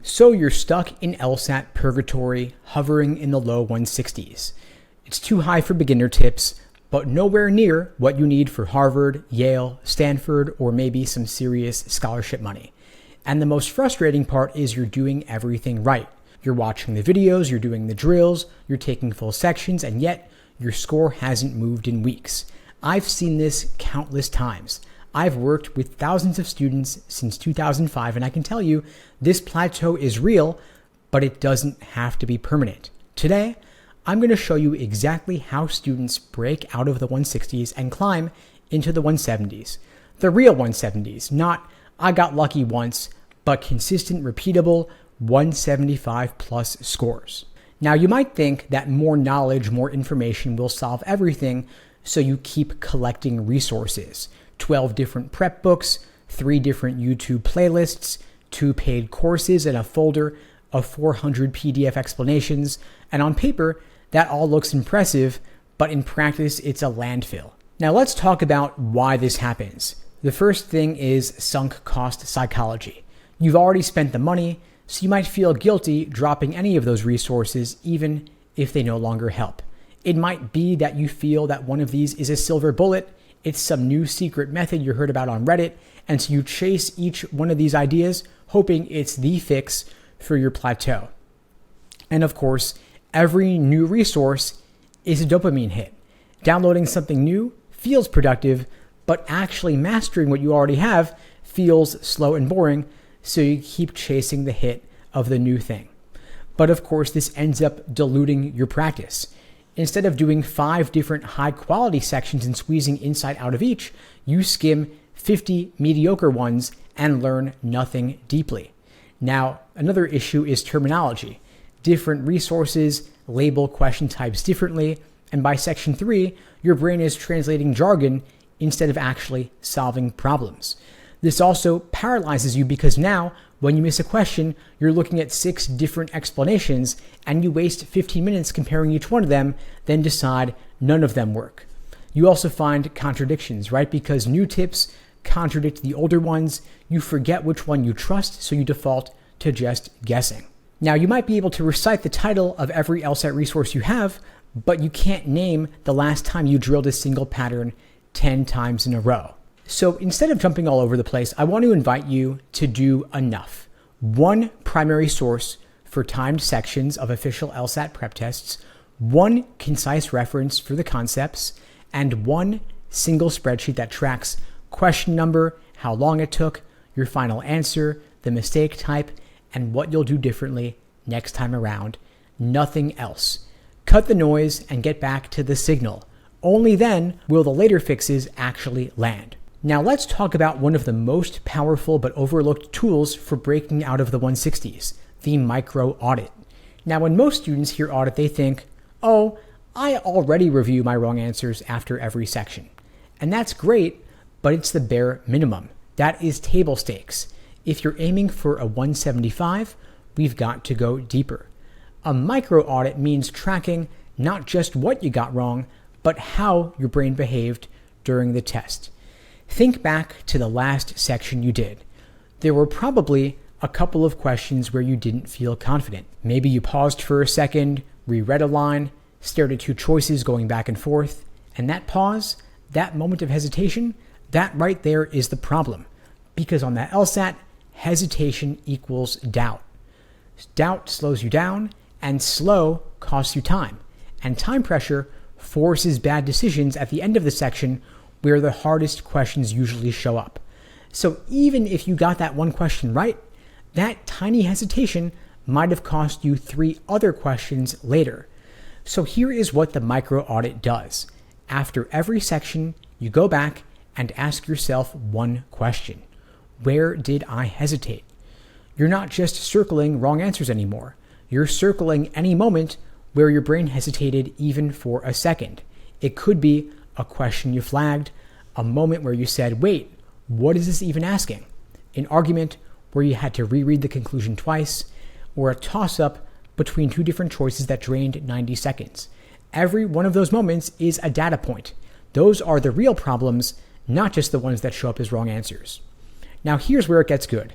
So you're stuck in LSAT purgatory, hovering in the low 160s. It's too high for beginner tips, but nowhere near what you need for Harvard, Yale, Stanford, or maybe some serious scholarship money. And the most frustrating part is you're doing everything right. You're watching the videos, you're doing the drills, you're taking full sections, and yet your score hasn't moved in weeks. I've seen this countless times. I've worked with thousands of students since 2005, and I can tell you this plateau is real, but it doesn't have to be permanent. Today, I'm going to show you exactly how students break out of the 160s and climb into the 170s. The real 170s, not I got lucky once, but consistent, repeatable 175 plus scores. Now, you might think that more knowledge, more information will solve everything, so you keep collecting resources. 12 different prep books, 3 different YouTube playlists, 2 paid courses, and a folder of 400 PDF explanations. And on paper, that all looks impressive, but in practice, it's a landfill. Now let's talk about why this happens. The first thing is sunk cost psychology. You've already spent the money, so you might feel guilty dropping any of those resources, even if they no longer help. It might be that you feel that one of these is a silver bullet. It's some new secret method you heard about on Reddit, and so you chase each one of these ideas, hoping it's the fix for your plateau. And of course, every new resource is a dopamine hit. Downloading something new feels productive, but actually mastering what you already have feels slow and boring, so you keep chasing the hit of the new thing. But of course, this ends up diluting your practice. Instead of doing 5 different high-quality sections and squeezing insight out of each, you skim 50 mediocre ones and learn nothing deeply. Now, another issue is terminology. Different resources label question types differently, and by section 3, your brain is translating jargon instead of actually solving problems. This also paralyzes you because now, when you miss a question, you're looking at 6 different explanations and you waste 15 minutes comparing each one of them, then decide none of them work. You also find contradictions, right? Because new tips contradict the older ones. You forget which one you trust, so you default to just guessing. Now, you might be able to recite the title of every LSAT resource you have, but you can't name the last time you drilled a single pattern 10 times in a row. So instead of jumping all over the place, I want to invite you to do enough. 1 primary source for timed sections of official LSAT prep tests, 1 concise reference for the concepts, and 1 single spreadsheet that tracks question number, how long it took, your final answer, the mistake type, and what you'll do differently next time around. Nothing else. Cut the noise and get back to the signal. Only then will the later fixes actually land. Now let's talk about one of the most powerful but overlooked tools for breaking out of the 160s, the Micro Audit. Now when most students hear audit, they think, oh, I already review my wrong answers after every section. And that's great, but it's the bare minimum. That is table stakes. If you're aiming for a 175, we've got to go deeper. A micro audit means tracking not just what you got wrong, but how your brain behaved during the test. Think back to the last section you did. There were probably a couple of questions where you didn't feel confident. Maybe you paused for a second, reread a line, stared at 2 choices going back and forth, and that pause, that moment of hesitation, that right there is the problem. Because on that LSAT, hesitation equals doubt. Doubt slows you down, and slow costs you time. And time pressure forces bad decisions at the end of the section where the hardest questions usually show up. So even if you got that 1 question right, that tiny hesitation might have cost you 3 other questions later. So here is what the micro audit does. After every section, you go back and ask yourself 1 question. Where did I hesitate? You're not just circling wrong answers anymore. You're circling any moment where your brain hesitated even for a second. It could be a question you flagged, a moment where you said, wait, what is this even asking? An argument where you had to reread the conclusion twice, or a toss-up between 2 different choices that drained 90 seconds. Every one of those moments is a data point. Those are the real problems, not just the ones that show up as wrong answers. Now here's where it gets good.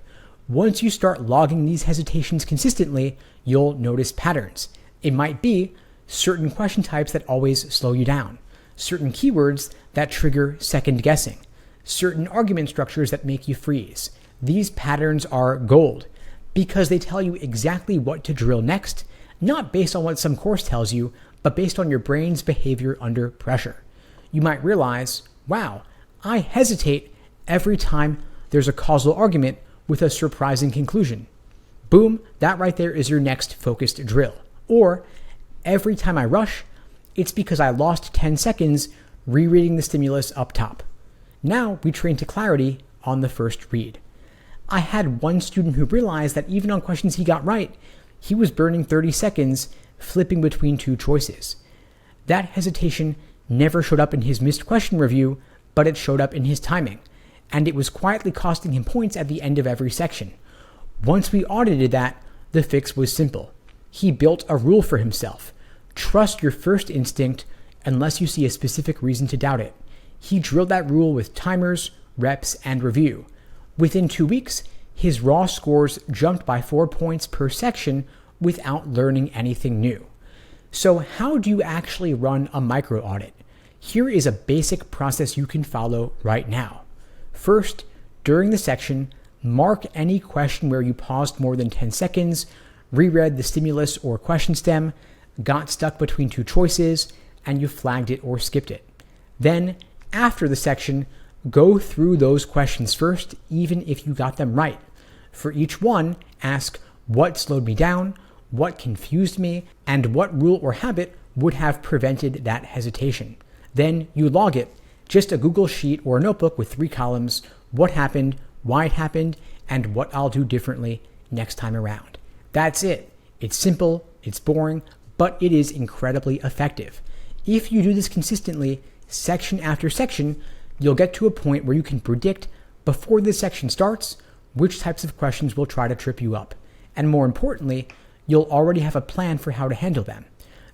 Once you start logging these hesitations consistently, you'll notice patterns. It might be certain question types that always slow you down, certain keywords that trigger second guessing, certain argument structures that make you freeze. These patterns are gold because they tell you exactly what to drill next, not based on what some course tells you, but based on your brain's behavior under pressure. You might realize, wow, I hesitate every time there's a causal argument with a surprising conclusion. Boom, that right there is your next focused drill. Or, every time I rush, it's because I lost 10 seconds rereading the stimulus up top. Now we train to clarity on the first read. I had one student who realized that even on questions he got right, he was burning 30 seconds flipping between two choices. That hesitation never showed up in his missed question review, but it showed up in his timing, and it was quietly costing him points at the end of every section. Once we audited that, the fix was simple. He built a rule for himself. Trust your first instinct unless you see a specific reason to doubt it. He drilled that rule with timers, reps, and review. Within 2 weeks, his raw scores jumped by 4 points per section without learning anything new. So how do you actually run a micro audit? Here is a basic process you can follow right now. First, during the section, mark any question where you paused more than 10 seconds, reread the stimulus or question stem, got stuck between two choices, and you flagged it or skipped it. Then, after the section, go through those questions first, even if you got them right. For each one, ask what slowed me down, what confused me, and what rule or habit would have prevented that hesitation. Then you log it, just a Google Sheet or a notebook with 3 columns, what happened, why it happened, and what I'll do differently next time around. That's it. It's simple, it's boring, but it is incredibly effective. If you do this consistently, section after section, you'll get to a point where you can predict before the section starts which types of questions will try to trip you up. And more importantly, you'll already have a plan for how to handle them.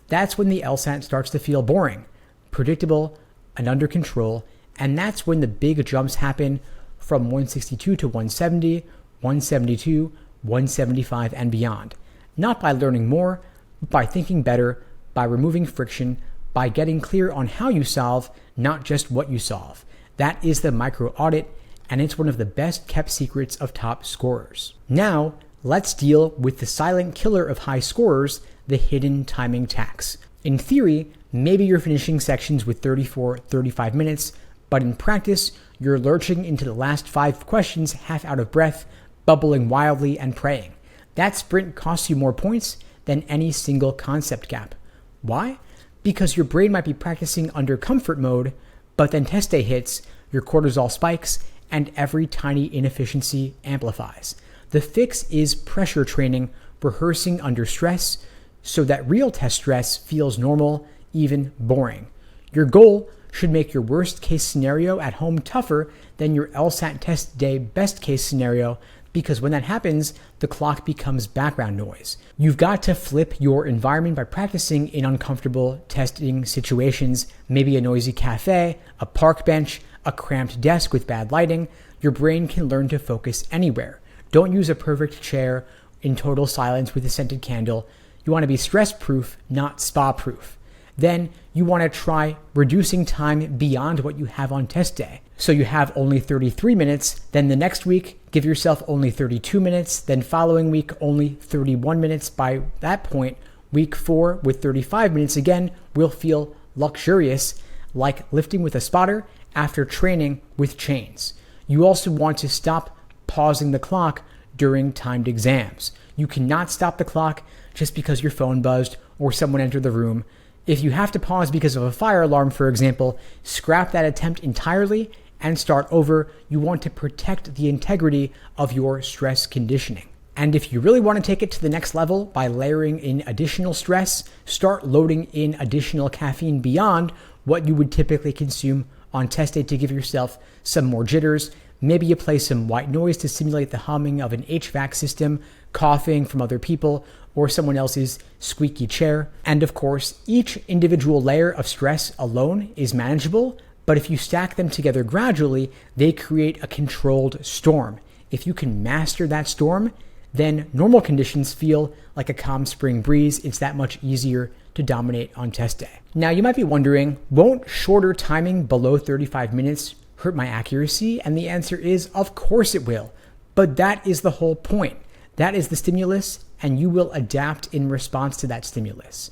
That's when the LSAT starts to feel boring, predictable, and under control, and that's when the big jumps happen from 162 to 170, 172, 175, and beyond. Not by learning more, but by thinking better, by removing friction, by getting clear on how you solve, not just what you solve. That is the micro audit, and it's one of the best kept secrets of top scorers. Now, let's deal with the silent killer of high scorers, the hidden timing tax. In theory, maybe you're finishing sections with 35 minutes, but in practice, you're lurching into the last 5 questions half out of breath, bubbling wildly and praying. That sprint costs you more points than any single concept gap. Why? Because your brain might be practicing under comfort mode, but then test day hits, your cortisol spikes, and every tiny inefficiency amplifies. The fix is pressure training, rehearsing under stress, so that real test stress feels normal, even boring. Your goal should make your worst case scenario at home tougher than your LSAT test day best case scenario, because when that happens, the clock becomes background noise. You've got to flip your environment by practicing in uncomfortable testing situations, maybe a noisy cafe, a park bench, a cramped desk with bad lighting. Your brain can learn to focus anywhere. Don't use a perfect chair in total silence with a scented candle. You want to be stress-proof, not spa-proof. Then you want to try reducing time beyond what you have on test day. So you have only 33 minutes, then the next week, give yourself only 32 minutes, then following week, only 31 minutes. By that point, week 4 with 35 minutes again will feel luxurious, like lifting with a spotter after training with chains. You also want to stop pausing the clock during timed exams. You cannot stop the clock just because your phone buzzed or someone entered the room. If you have to pause because of a fire alarm, for example, scrap that attempt entirely and start over. You want to protect the integrity of your stress conditioning. And if you really want to take it to the next level by layering in additional stress, start loading in additional caffeine beyond what you would typically consume on test day to give yourself some more jitters. Maybe you play some white noise to simulate the humming of an HVAC system, coughing from other people, or someone else's squeaky chair. And of course, each individual layer of stress alone is manageable, but if you stack them together gradually, they create a controlled storm. If you can master that storm, then normal conditions feel like a calm spring breeze. It's that much easier to dominate on test day. Now, you might be wondering, won't shorter timing below 35 minutes hurt my accuracy? And the answer is, of course it will. But that is the whole point. That is the stimulus, and you will adapt in response to that stimulus.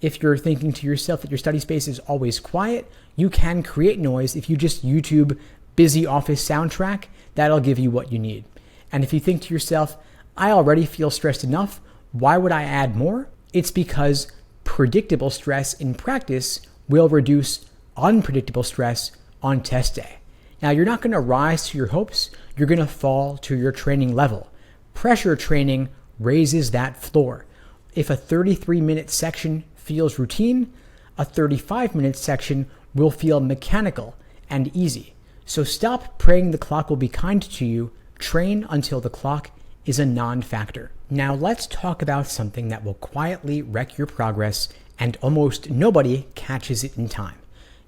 If you're thinking to yourself that your study space is always quiet, you can create noise. If you just YouTube busy office soundtrack, that'll give you what you need. And if you think to yourself, I already feel stressed enough, why would I add more? It's because predictable stress in practice will reduce unpredictable stress on test day. Now, you're not going to rise to your hopes, you're going to fall to your training level. Pressure training raises that floor. If a 33-minute section feels routine, a 35-minute section will feel mechanical and easy. So stop praying the clock will be kind to you. Train until the clock is a non-factor. Now let's talk about something that will quietly wreck your progress and almost nobody catches it in time.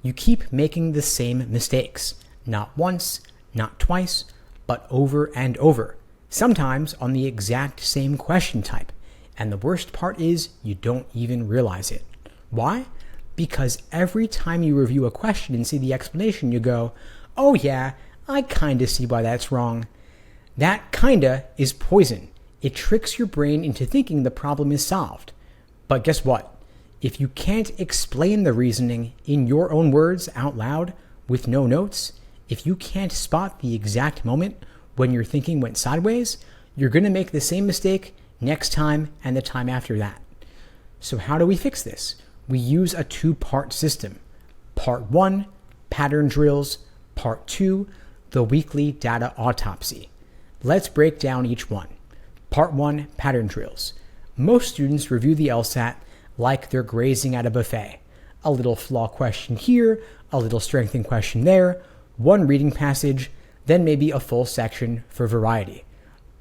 You keep making the same mistakes. Not once, not twice, but over and over. Sometimes on the exact same question type. And the worst part is you don't even realize it. Why? Because every time you review a question and see the explanation, you go, oh yeah, I kinda see why that's wrong. That kinda is poison. It tricks your brain into thinking the problem is solved. But guess what? If you can't explain the reasoning in your own words out loud with no notes, if you can't spot the exact moment when your thinking went sideways, you're going to make the same mistake next time and the time after that. So how do we fix this? We use a two-part system. Part 1, pattern drills. Part 2, the weekly data autopsy. Let's break down each one. Part 1, pattern drills. Most students review the LSAT like they're grazing at a buffet. A little flaw question here, a little strengthening question there, one reading passage, then maybe a full section for variety.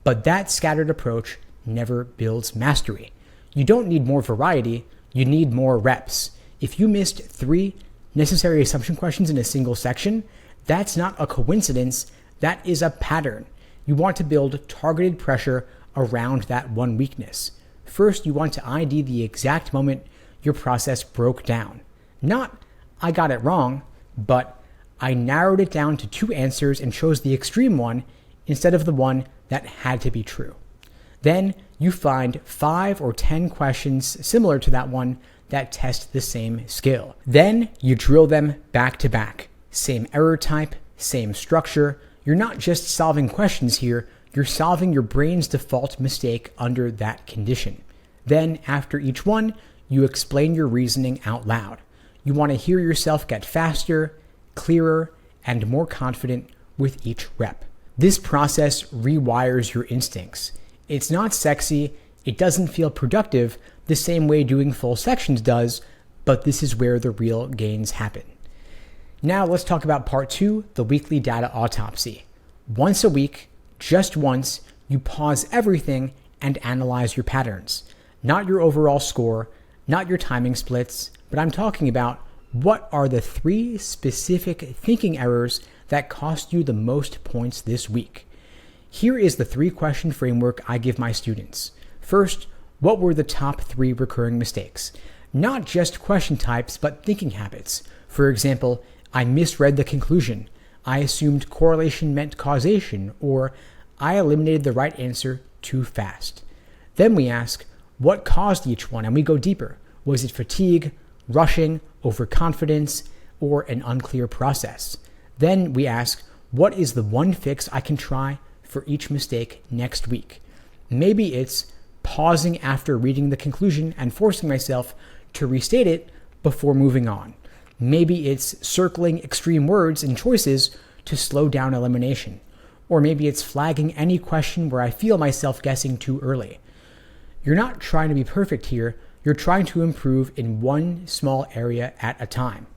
But that scattered approach never builds mastery. You don't need more variety, you need more reps. If you missed 3 necessary assumption questions in a single section, that's not a coincidence, that is a pattern. You want to build targeted pressure around that one weakness. First, you want to ID the exact moment your process broke down. Not, I got it wrong, but I narrowed it down to 2 answers and chose the extreme one instead of the one that had to be true. Then you find 5 or 10 questions similar to that one that test the same skill. Then you drill them back to back. Same error type, same structure. You're not just solving questions here, you're solving your brain's default mistake under that condition. Then, after each one, you explain your reasoning out loud. You want to hear yourself get faster, clearer, and more confident with each rep. This process rewires your instincts. It's not sexy, it doesn't feel productive the same way doing full sections does, but this is where the real gains happen. Now let's talk about part 2, the weekly data autopsy. Once a week, just once, you pause everything and analyze your patterns. Not your overall score, not your timing splits, but I'm talking about what are the 3 specific thinking errors that cost you the most points this week. Here is the 3-question framework I give my students. First, what were the top 3 recurring mistakes? Not just question types, but thinking habits. For example, I misread the conclusion. I assumed correlation meant causation, or I eliminated the right answer too fast. Then we ask, what caused each one? And we go deeper. Was it fatigue, rushing, overconfidence, or an unclear process? Then we ask, what is the one fix I can try for each mistake next week? Maybe it's pausing after reading the conclusion and forcing myself to restate it before moving on. Maybe it's circling extreme words and choices to slow down elimination. Or maybe it's flagging any question where I feel myself guessing too early. You're not trying to be perfect here, you're trying to improve in one small area at a time.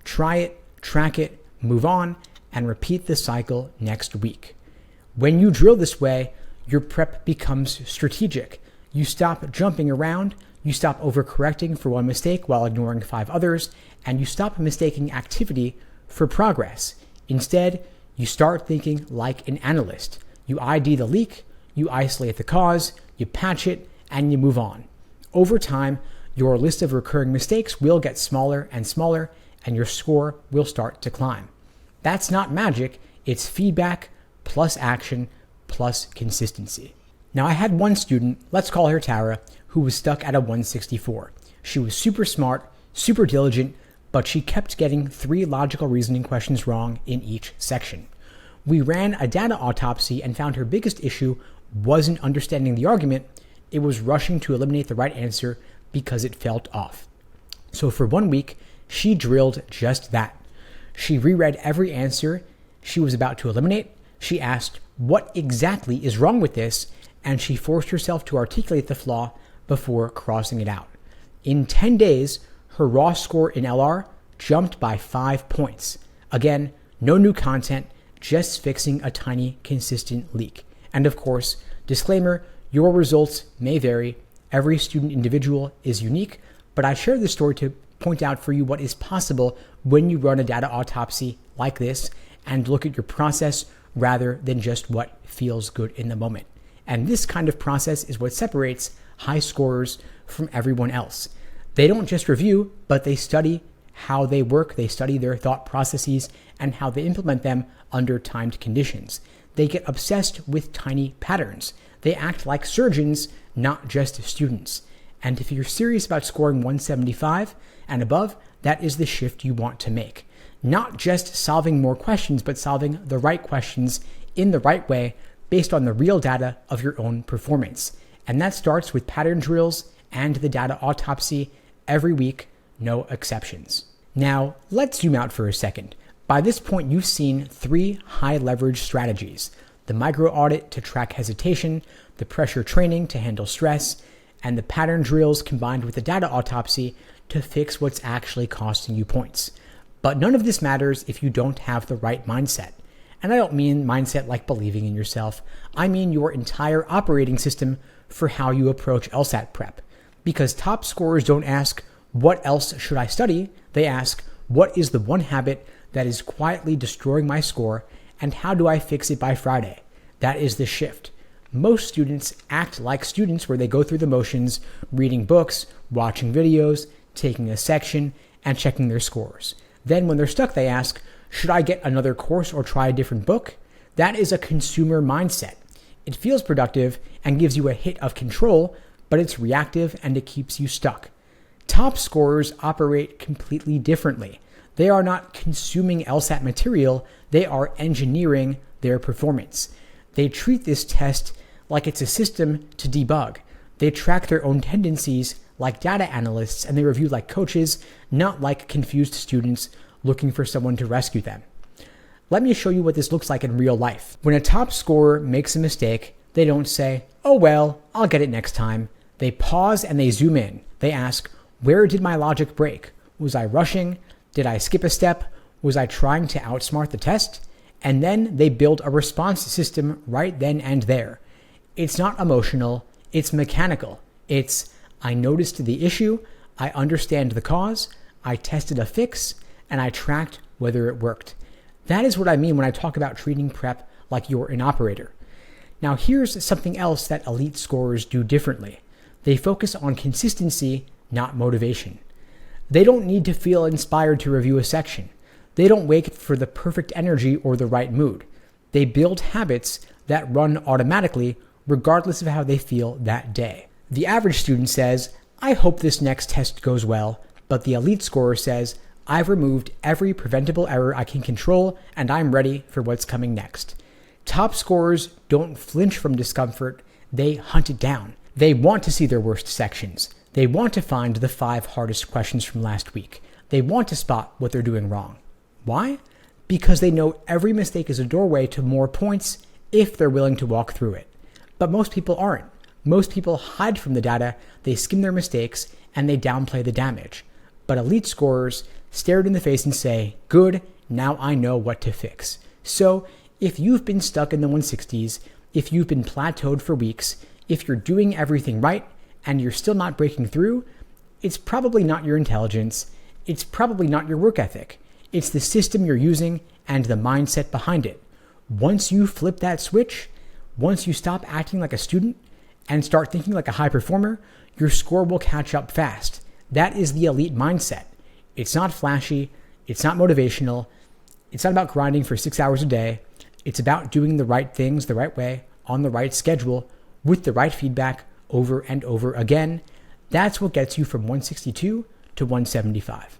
Try it, track it, move on, and repeat the cycle next week. When you drill this way, your prep becomes strategic. You stop jumping around, you stop overcorrecting for one mistake while ignoring 5 others, and you stop mistaking activity for progress. Instead, you start thinking like an analyst. You ID the leak, you isolate the cause, you patch it, and you move on. Over time, your list of recurring mistakes will get smaller and smaller, and your score will start to climb. That's not magic, it's feedback plus action plus consistency. Now, I had one student, let's call her Tara, who was stuck at a 164. She was super smart, super diligent, but she kept getting 3 logical reasoning questions wrong in each section. We ran a data autopsy and found her biggest issue wasn't understanding the argument, it was rushing to eliminate the right answer because it felt off. So for 1 week, she drilled just that. She reread every answer she was about to eliminate. She asked, what exactly is wrong with this? And she forced herself to articulate the flaw before crossing it out. In 10 days, her raw score in LR jumped by 5 points. Again, no new content, just fixing a tiny, consistent leak. And of course, disclaimer, your results may vary. Every student individual is unique, but I share this story to point out for you what is possible when you run a data autopsy like this and look at your process rather than just what feels good in the moment. And this kind of process is what separates high scorers from everyone else. They don't just review, but they study how they work, they study their thought processes and how they implement them under timed conditions. They get obsessed with tiny patterns. They act like surgeons, not just students. And if you're serious about scoring 175 and above, that is the shift you want to make. Not just solving more questions, but solving the right questions in the right way based on the real data of your own performance. And that starts with pattern drills and the data autopsy every week, no exceptions. Now, let's zoom out for a second. By this point, you've seen 3 high leverage strategies: the micro audit to track hesitation, the pressure training to handle stress, and the pattern drills combined with the data autopsy to fix what's actually costing you points. But none of this matters if you don't have the right mindset. And I don't mean mindset like believing in yourself. I mean your entire operating system for how you approach LSAT prep. Because top scorers don't ask, what else should I study? They ask, what is the one habit that is quietly destroying my score, and how do I fix it by Friday? That is the shift. Most students act like students where they go through the motions, reading books, watching videos, taking a section, and checking their scores. Then when they're stuck, they ask, should I get another course or try a different book? That is a consumer mindset. It feels productive and gives you a hit of control, but it's reactive and it keeps you stuck. Top scorers operate completely differently. They are not consuming LSAT material, they are engineering their performance. They treat this test like it's a system to debug. They track their own tendencies like data analysts, and they review like coaches, not like confused students looking for someone to rescue them. Let me show you what this looks like in real life. When a top scorer makes a mistake, they don't say, oh well, I'll get it next time. They pause and they zoom in. They ask, where did my logic break? Was I rushing? Did I skip a step? Was I trying to outsmart the test? And then they build a response system right then and there. It's not emotional, it's mechanical. It's, I noticed the issue, I understand the cause, I tested a fix, and I tracked whether it worked. That is what I mean when I talk about treating prep like you're an operator. Now here's something else that elite scorers do differently. They focus on consistency, not motivation. They don't need to feel inspired to review a section. They don't wait for the perfect energy or the right mood. They build habits that run automatically regardless of how they feel that day. The average student says, I hope this next test goes well, but the elite scorer says, I've removed every preventable error I can control and I'm ready for what's coming next. Top scorers don't flinch from discomfort, they hunt it down. They want to see their worst sections. They want to find the 5 hardest questions from last week. They want to spot what they're doing wrong. Why? Because they know every mistake is a doorway to more points if they're willing to walk through it. But most people aren't. Most people hide from the data, they skim their mistakes, and they downplay the damage. But elite scorers stare it in the face and say, good, now I know what to fix. So if you've been stuck in the 160s, if you've been plateaued for weeks, if you're doing everything right and you're still not breaking through, it's probably not your intelligence, it's probably not your work ethic. It's the system you're using and the mindset behind it. Once you flip that switch, Once you stop acting like a student and start thinking like a high performer, your score will catch up fast. That is the elite mindset. It's not flashy. It's not motivational. It's not about grinding for 6 hours a day. It's about doing the right things the right way, on the right schedule, with the right feedback over and over again. That's what gets you from 162 to 175.